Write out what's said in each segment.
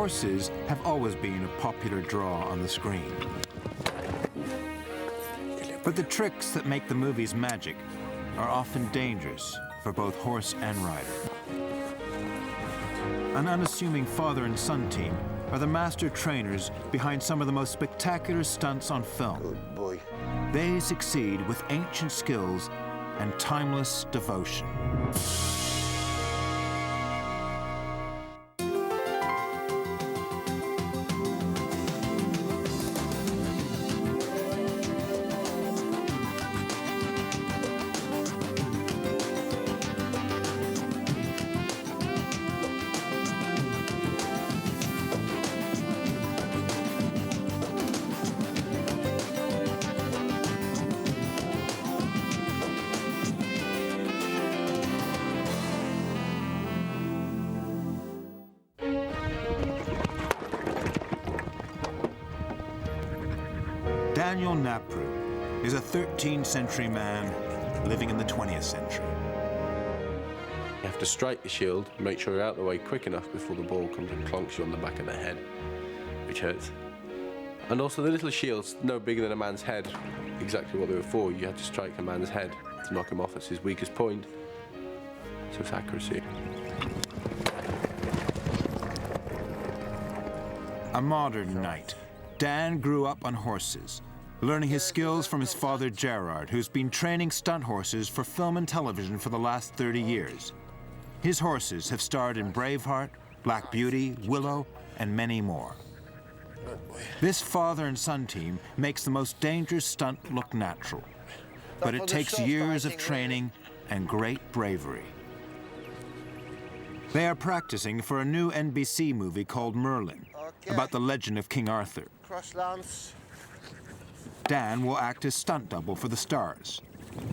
Horses have always been a popular draw on the screen. But the tricks that make the movies magic are often dangerous for both horse and rider. An unassuming father and son team are the master trainers behind some of the most spectacular stunts on film. Good boy. They succeed with ancient skills and timeless devotion. Daniel Napru is a 13th century man living in the 20th century. You have to strike the shield, make sure you're out of the way quick enough before the ball comes and clonks you on the back of the head, which hurts. And also the little shields, no bigger than a man's head, exactly what they were for. You had to strike a man's head to knock him off at his weakest point, so it's accuracy. A modern knight, Dan grew up on horses, learning his skills from his father Gerard, who's been training stunt horses for film and television for the last 30 years. His horses have starred in Braveheart, Black Beauty, Willow, and many more. This father and son team makes the most dangerous stunt look natural, but it takes years of training and great bravery. They are practicing for a new NBC movie called Merlin, about the legend of King Arthur. Dan will act as stunt double for the stars.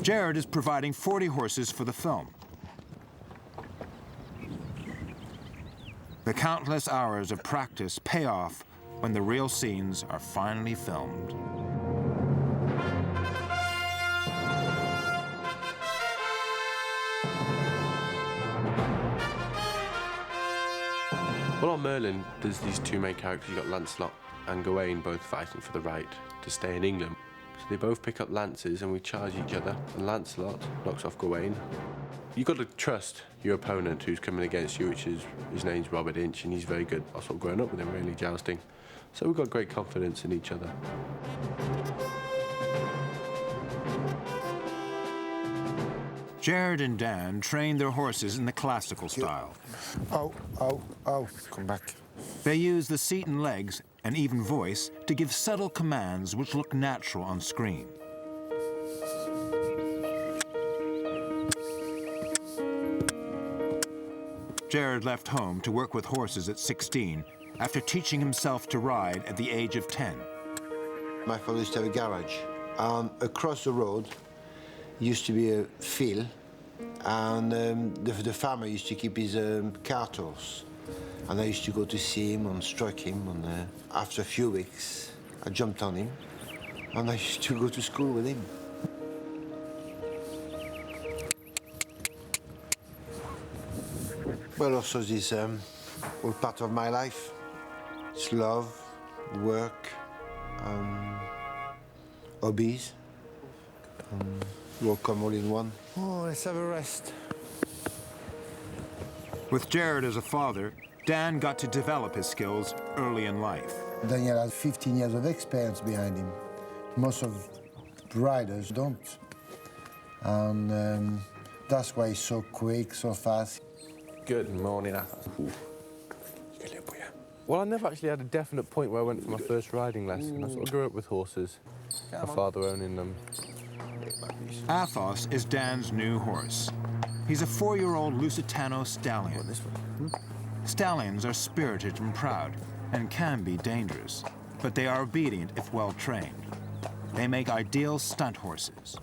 Gerard is providing 40 horses for the film. The countless hours of practice pay off when the real scenes are finally filmed. Well, on Merlin, there's these two main characters. You've got Lancelot and Gawain both fighting for the right to stay in England. So they both pick up lances and we charge each other, and Lancelot knocks off Gawain. You've got to trust your opponent who's coming against you, which is, his name's Robert Inch, and he's very good. I sort of grown up with him, really, jousting. So we've got great confidence in each other. Gerard and Dan train their horses in the classical style. Oh, oh, oh, come back. They use the seat and legs and even voice to give subtle commands which look natural on screen. Gerard left home to work with horses at 16 after teaching himself to ride at the age of 10. My father used to have a garage. Across the road used to be a field, and the farmer used to keep his cart horse. And I used to go to see him and stroke him, and after a few weeks, I jumped on him, and I used to go to school with him. Well, also this all part of my life. It's love, work, hobbies. Will come all in one. Oh, let's have a rest. With Gerard as a father, Dan got to develop his skills early in life. Daniel has 15 years of experience behind him. Most of riders don't. And that's why he's so quick, so fast. Good morning, Arthur. Well, I never actually had a definite point where I went for my first riding lesson. I sort of grew up with horses, my father owning them. Athos is Dan's new horse. He's a 4-year-old Lusitano stallion. Stallions are spirited and proud and can be dangerous, but they are obedient if well trained. They make ideal stunt horses.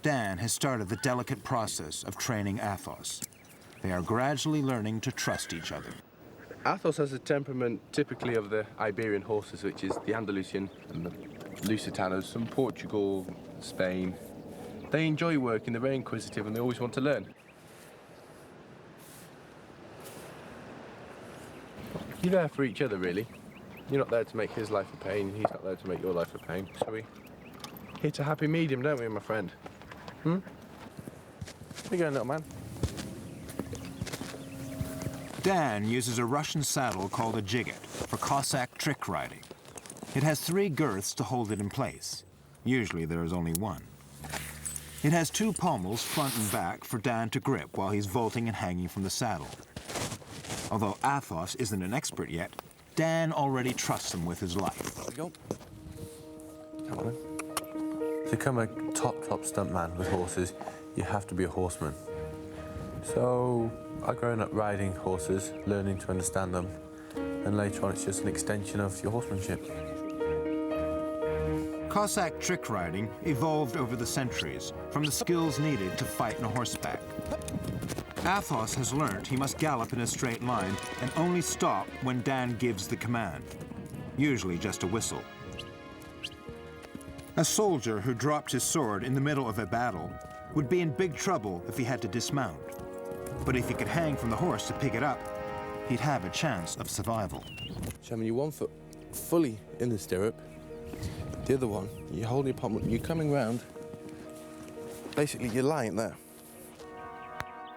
Dan has started the delicate process of training Athos. They are gradually learning to trust each other. Athos has a temperament typically of the Iberian horses, which is the Andalusian and the Lusitanos from Portugal, Spain. They enjoy working, they're very inquisitive, and they always want to learn. You're there for each other, really. You're not there to make his life a pain, he's not there to make your life a pain. So we hit a happy medium, don't we, my friend? Where you going, little man? Dan uses a Russian saddle called a jiget for Cossack trick riding. It has 3 girths to hold it in place. Usually there is only one. It has 2 pommels front and back for Dan to grip while he's vaulting and hanging from the saddle. Although Athos isn't an expert yet, Dan already trusts him with his life. There we go. Come on then. To become a top stuntman with horses, you have to be a horseman. So I've grown up riding horses, learning to understand them, and later on it's just an extension of your horsemanship. Cossack trick riding evolved over the centuries from the skills needed to fight on horseback. Athos has learned he must gallop in a straight line and only stop when Dan gives the command, usually just a whistle. A soldier who dropped his sword in the middle of a battle would be in big trouble if he had to dismount. But if he could hang from the horse to pick it up, he'd have a chance of survival. So when you're 1 foot fully in the stirrup, the other one, you're holding your pommel, you're coming round, basically you're lying there.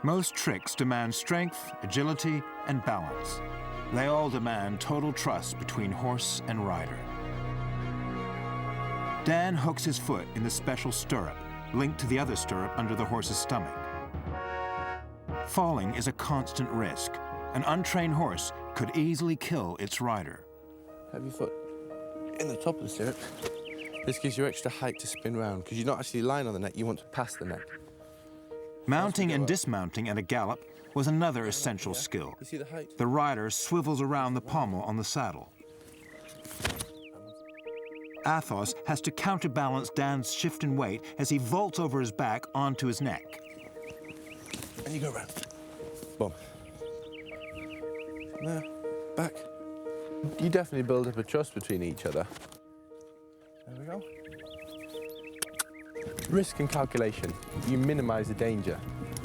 Most tricks demand strength, agility, and balance. They all demand total trust between horse and rider. Dan hooks his foot in the special stirrup, linked to the other stirrup under the horse's stomach. Falling is a constant risk. An untrained horse could easily kill its rider. Have your foot in the top of the stirrup. This gives you extra height to spin round, because you're not actually lying on the neck, you want to pass the neck. Mounting and dismounting at a gallop was another essential skill. You see the height? The rider swivels around the pommel on the saddle. Athos has to counterbalance Dan's shift in weight as he vaults over his back onto his neck. And you go round. Boom. There, back. You definitely build up a trust between each other. There we go. Risk and calculation. You minimise the danger,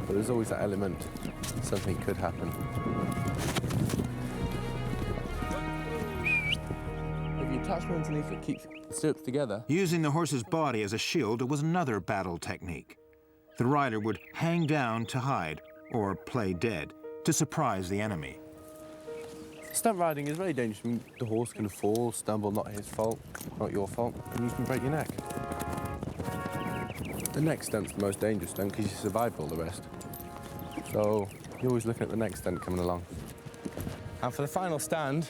but there's always that element. Something could happen. If you attach one underneath it, keeps the stirrups together. Using the horse's body as a shield was another battle technique. The rider would hang down to hide, or play dead, to surprise the enemy. Stunt riding is very dangerous. I mean, the horse can fall, stumble, not his fault, not your fault, and you can break your neck. The next stunt's the most dangerous stunt because you survive all the rest. So you're always looking at the next stunt coming along. And for the final stand,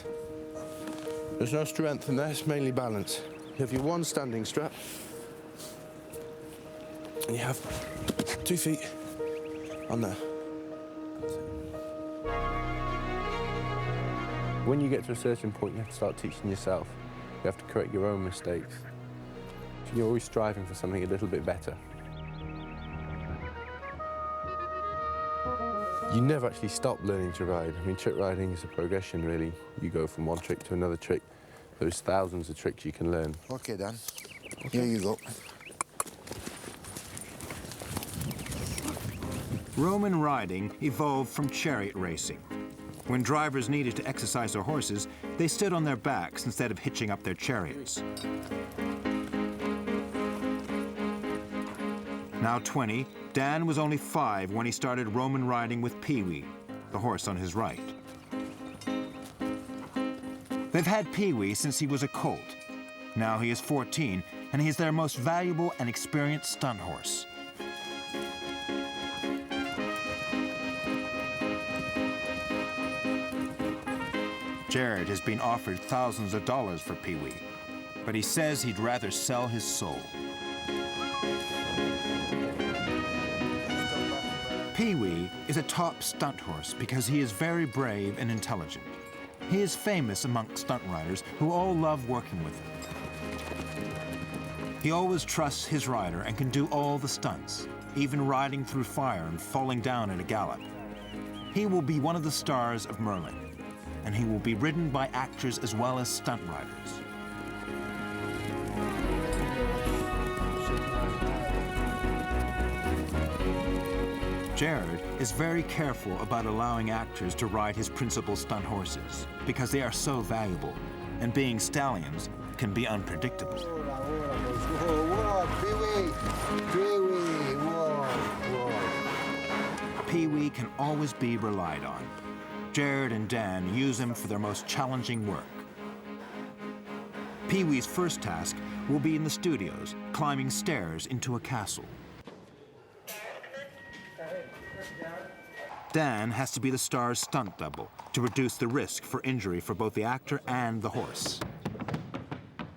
there's no strength in there, it's mainly balance. You have your 1 standing strap, and you have 2 feet on there. When you get to a certain point, you have to start teaching yourself. You have to correct your own mistakes. So you're always striving for something a little bit better. You never actually stop learning to ride. I mean, trick riding is a progression, really. You go from one trick to another trick. There's thousands of tricks you can learn. Okay, Dan. Here you go. Roman riding evolved from chariot racing. When drivers needed to exercise their horses, they stood on their backs instead of hitching up their chariots. Now 20, Dan was only 5 when he started Roman riding with Pee-wee, the horse on his right. They've had Pee-wee since he was a colt. Now he is 14, and he's their most valuable and experienced stunt horse. Jared has been offered thousands of dollars for Pee-wee, but he says he'd rather sell his soul. Pee-wee is a top stunt horse because he is very brave and intelligent. He is famous among stunt riders who all love working with him. He always trusts his rider and can do all the stunts, even riding through fire and falling down at a gallop. He will be one of the stars of Merlin, and he will be ridden by actors as well as stunt riders. Jared is very careful about allowing actors to ride his principal stunt horses because they are so valuable, and being stallions can be unpredictable. Pee-wee can always be relied on. Jared and Dan use him for their most challenging work. Pee-wee's first task will be in the studios, climbing stairs into a castle. Dan has to be the star's stunt double to reduce the risk for injury for both the actor and the horse.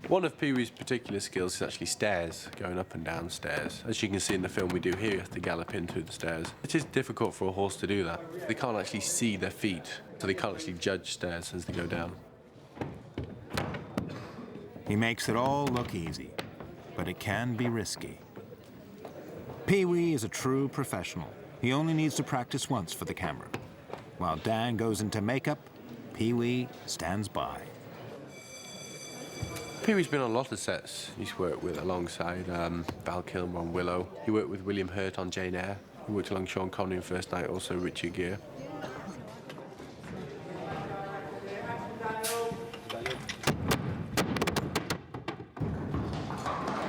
One of Pee-wee's particular skills is actually stairs, going up and down stairs. As you can see in the film we do here, you have to gallop in through the stairs. It is difficult for a horse to do that. They can't actually see their feet, so they can't actually judge stairs as they go down. He makes it all look easy, but it can be risky. Pee-wee is a true professional. He only needs to practice once for the camera. While Dan goes into makeup, Pee-wee stands by. Pee-wee's been on a lot of sets. He's worked with alongside Val Kilmer on Willow. He worked with William Hurt on Jane Eyre. He worked along Sean Connery in First Night, also Richard Gere.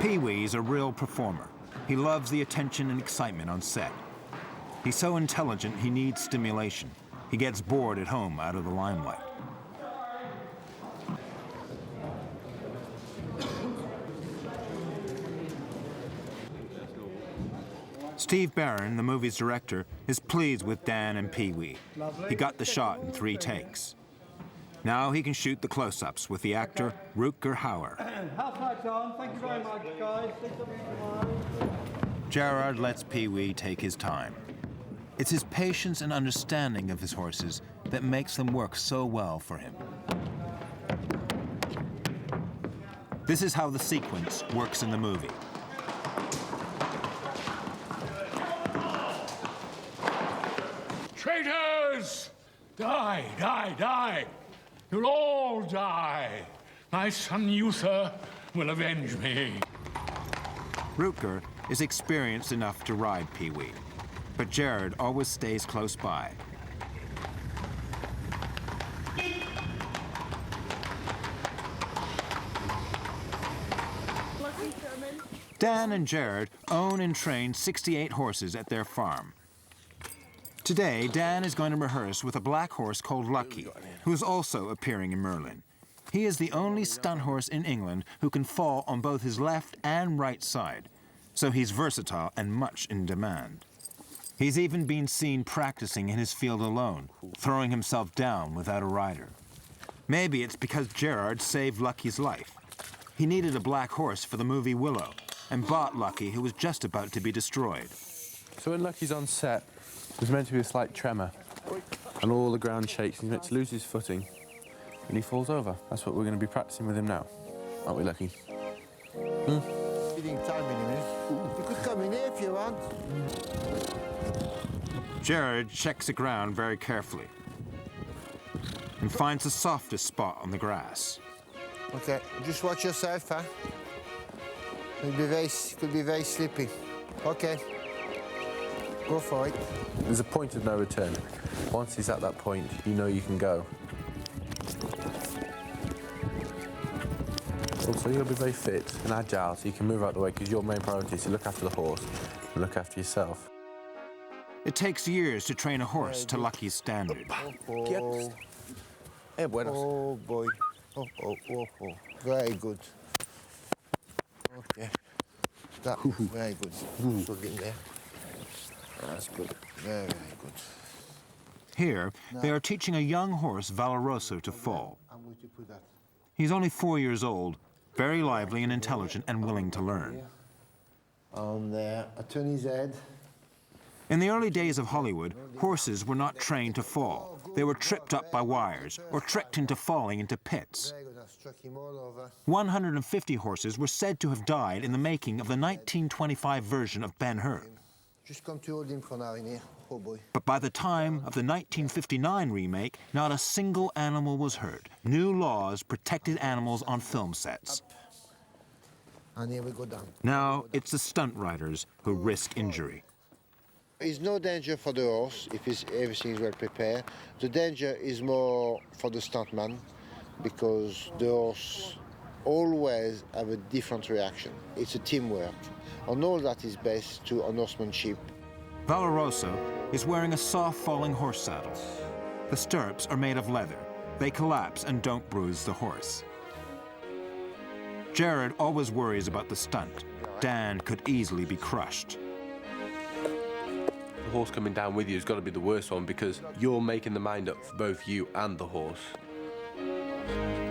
Pee-wee's a real performer. He loves the attention and excitement on set. He's so intelligent he needs stimulation. He gets bored at home out of the limelight. Steve Barron, the movie's director, is pleased with Dan and Pee-wee. He got the shot in 3 takes. Now he can shoot the close-ups with the actor Rutger Hauer. Half my time. Thank you very much, guys. Gerard lets Pee-wee take his time. It's his patience and understanding of his horses that makes them work so well for him. This is how the sequence works in the movie. Traitors! Die, die, die! You'll all die. My son Uther will avenge me. Rutger is experienced enough to ride Pee-wee, but Jared always stays close by. Dan and Jared own and train 68 horses at their farm. Today, Dan is going to rehearse with a black horse called Lucky, who is also appearing in Merlin. He is the only stunt horse in England who can fall on both his left and right side, so he's versatile and much in demand. He's even been seen practicing in his field alone, throwing himself down without a rider. Maybe it's because Gerard saved Lucky's life. He needed a black horse for the movie Willow, and bought Lucky, who was just about to be destroyed. So when Lucky's on set, there's meant to be a slight tremor, and all the ground shakes. He's meant to lose his footing, and he falls over. That's what we're going to be practicing with him now, aren't we, Lucky? Feeding time in a minute. You could come in here if you want. Jared checks the ground very carefully and finds the softest spot on the grass. Okay, just watch yourself, huh? Could be very slippery. Okay, go for it. There's a point of no return. Once he's at that point, you know you can go. Also, you'll be very fit and agile, so you can move out the way, because your main priority is to look after the horse and look after yourself. It takes years to train a horse to Lucky's standard. Oh, Hey, buenos. oh boy. Oh. Very good. Okay. That, very good. So get in there. That's good. Very good. Here, they are teaching a young horse, Valoroso, to fall. I'm going to put that. He's only 4 years old, very lively and intelligent and willing to learn. On there. I turn his head. In the early days of Hollywood, horses were not trained to fall. They were tripped up by wires or tricked into falling into pits. Very good. I struck him all over. 150 horses were said to have died in the making of the 1925 version of Ben-Hur. Just come to hold him for now in here. Oh boy. But by the time of the 1959 remake, not a single animal was hurt. New laws protected animals on film sets. And here we go down. Now it's the stunt riders who risk injury. There's no danger for the horse if everything is well prepared. The danger is more for the stuntman because the horse always have a different reaction. It's a teamwork. And all that is based on horsemanship. Valoroso is wearing a soft falling horse saddle. The stirrups are made of leather. They collapse and don't bruise the horse. Jared always worries about the stunt. Dan could easily be crushed. The horse coming down with you has got to be the worst one because you're making the mind up for both you and the horse.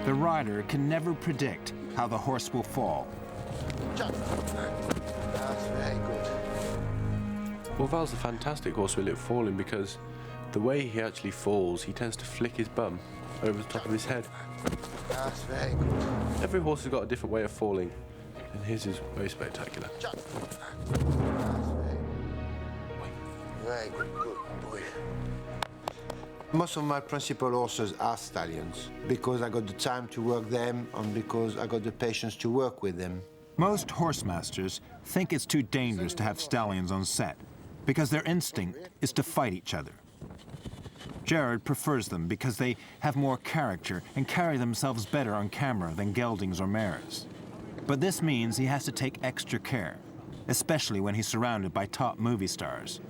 The rider can never predict how the horse will fall. That's very good. Well, Val's a fantastic horse with it falling because the way he actually falls, he tends to flick his bum over the top of his head. That's very good. Every horse has got a different way of falling, and his is very spectacular. That's very good. Good boy. Most of my principal horses are stallions because I got the time to work them and because I got the patience to work with them. Most horse masters think it's too dangerous to have stallions on set because their instinct is to fight each other. Jared prefers them because they have more character and carry themselves better on camera than geldings or mares. But this means he has to take extra care, especially when he's surrounded by top movie stars.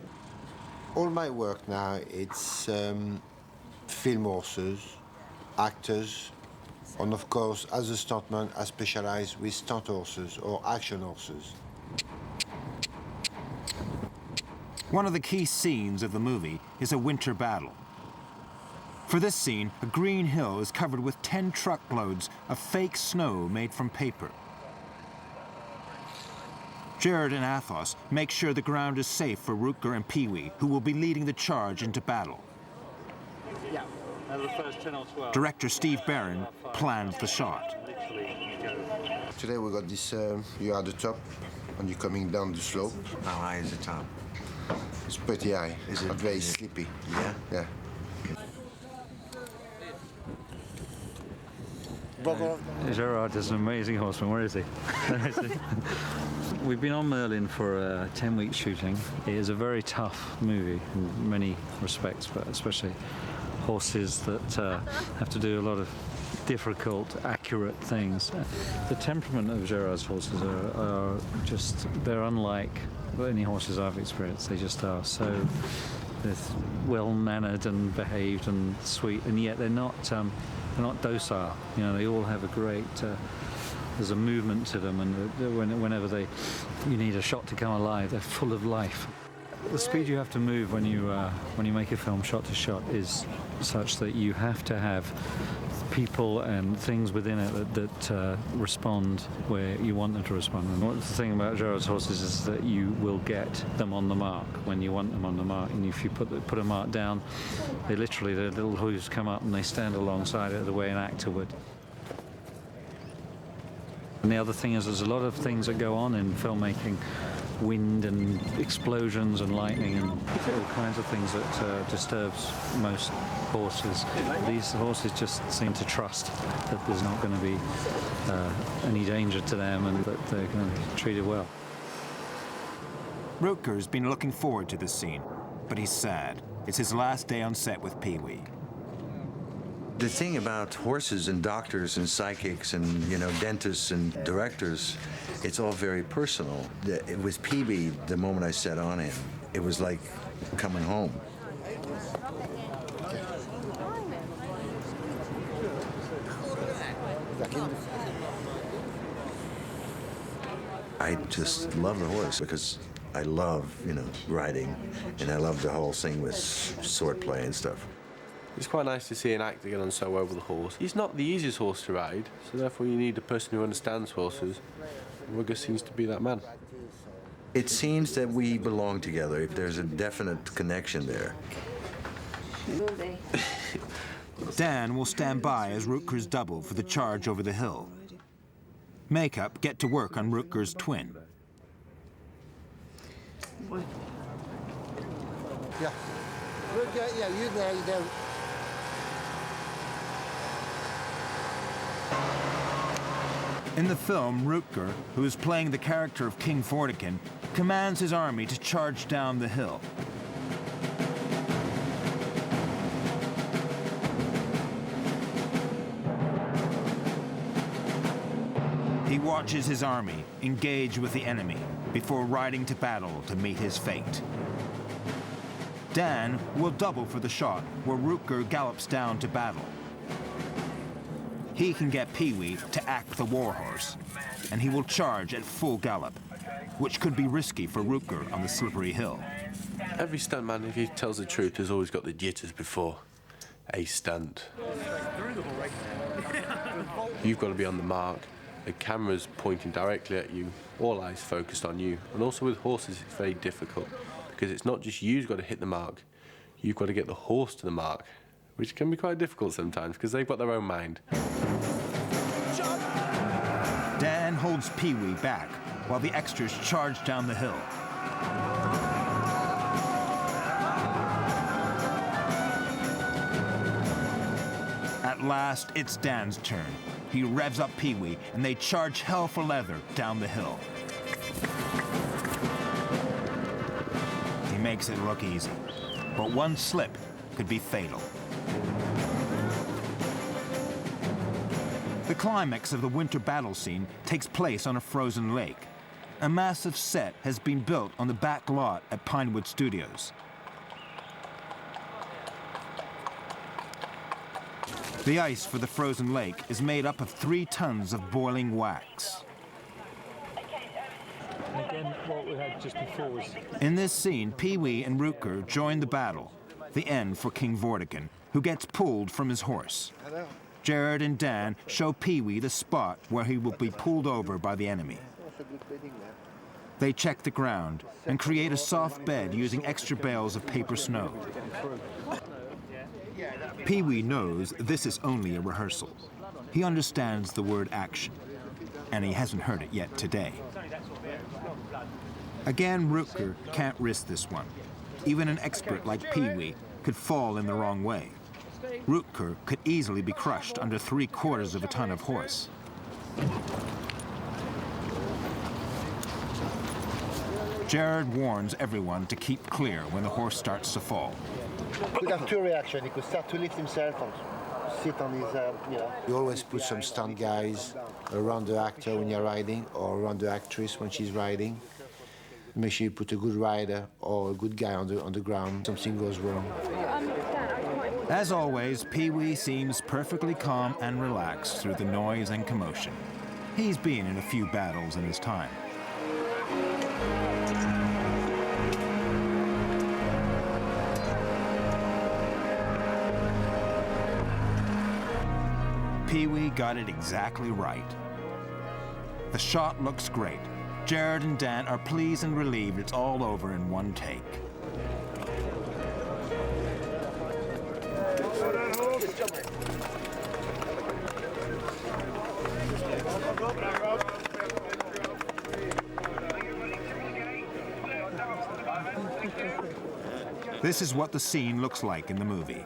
All my work now, it's film horses, actors, and of course, as a stuntman, I specialize with stunt horses or action horses. One of the key scenes of the movie is a winter battle. For this scene, a green hill is covered with 10 truckloads of fake snow made from paper. Jared and Athos make sure the ground is safe for Rutger and Pee-wee, who will be leading the charge into battle. Yeah, the first 10 or 12. Director Steve Barron plans the shot. Today we got this, you're at the top and you're coming down the slope. How high is the top? It's pretty high. Is it- But very is it- sleepy. Yeah? Yeah. Gerard is an amazing horseman. Where is he? There is he. We've been on Merlin for 10 weeks shooting. It is a very tough movie in many respects, but especially horses that have to do a lot of difficult, accurate things. The temperament of Gerard's horses are just, they're unlike any horses I've experienced. They just are so well-mannered and behaved and sweet, and yet they're not docile. You know, they all have a great. There's a movement to them, and whenever you need a shot to come alive, they're full of life. The speed you have to move when you make a film shot to shot is such that you have to have people and things within it that respond where you want them to respond. And the thing about Gerard's horses is that you will get them on the mark when you want them on the mark. And if you put a mark down, their little hooves come up and they stand alongside it the way an actor would. And the other thing is there's a lot of things that go on in filmmaking, wind and explosions and lightning and all kinds of things that disturbs most horses. These horses just seem to trust that there's not going to be any danger to them and that they're going to be treated well. Rutger's been looking forward to this scene, but he's sad. It's his last day on set with Pee-wee. The thing about horses and doctors and psychics and, you know, dentists and directors, it's all very personal. With Pee-wee, the moment I set on him, it was like coming home. I just love the horse because I love, you know, riding, and I love the whole thing with swordplay and stuff. It's quite nice to see an actor get on so well with a horse. He's not the easiest horse to ride, so therefore you need a person who understands horses. Rutger seems to be that man. It seems that we belong together, if there's a definite connection there. Dan will stand by as Rutger's double for the charge over the hill. Makeup get to work on Rutger's twin. Yeah. Yeah, you there, you there. In the film, Rutger, who is playing the character of King Vortigern, commands his army to charge down the hill. He watches his army engage with the enemy before riding to battle to meet his fate. Dan will double for the shot where Rutger gallops down to battle. He can get Pee-wee to act the warhorse, and he will charge at full gallop, which could be risky for Rutger on the slippery hill. Every stuntman, if he tells the truth, has always got the jitters before a stunt. You've got to be on the mark. The camera's pointing directly at you, all eyes focused on you. And also with horses, it's very difficult because it's not just you've got to hit the mark, you've got to get the horse to the mark, which can be quite difficult sometimes because they've got their own mind. Dan holds Pee-wee back while the extras charge down the hill. At last, it's Dan's turn. He revs up Pee-wee, and they charge hell for leather down the hill. He makes it look easy, but one slip could be fatal. The climax of the winter battle scene takes place on a frozen lake. A massive set has been built on the back lot at Pinewood Studios. The ice for the frozen lake is made up of 3 tons of boiling wax. Again, what we had just before was... In this scene, Pee-wee and Rutger join the battle, the end for King Vortigern, who gets pulled from his horse. Jared and Dan show Pee-wee the spot where he will be pulled over by the enemy. They check the ground and create a soft bed using extra bales of paper snow. Pee-wee knows this is only a rehearsal. He understands the word action, and he hasn't heard it yet today. Again, Rutger can't risk this one. Even an expert like Pee-wee could fall in the wrong way. Rutger could easily be crushed under 3/4 of a ton of horse. Jared warns everyone to keep clear when the horse starts to fall. He could have 2 reactions. He could start to lift himself and sit on his, You always put some stunt guys around the actor when you're riding or around the actress when she's riding. Make sure you put a good rider or a good guy on the ground. Something goes wrong. As always, Pee-wee seems perfectly calm and relaxed through the noise and commotion. He's been in a few battles in his time. Pee-wee got it exactly right. The shot looks great. Jared and Dan are pleased and relieved it's all over in one take. This is what the scene looks like in the movie.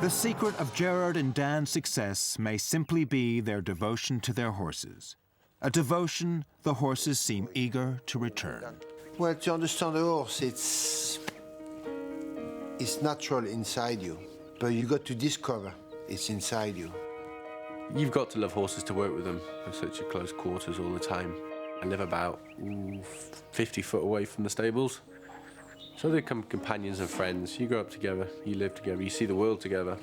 The secret of Gerard and Dan's success may simply be their devotion to their horses. A devotion the horses seem eager to return. Well, to understand a horse, it's natural inside you, but you got to discover it's inside you. You've got to love horses to work with them in such a close quarters all the time. I live about 50 foot away from the stables. So they become companions and friends. You grow up together, you live together, you see the world together.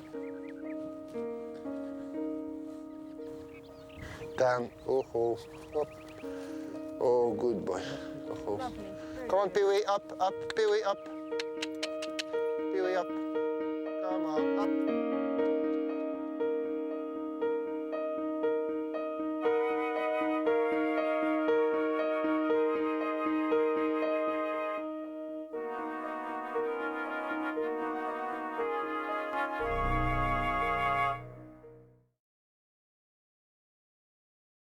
Down, oh, up. Oh, good boy. Oh. Come on, Pee-wee, up, Pee-wee, up.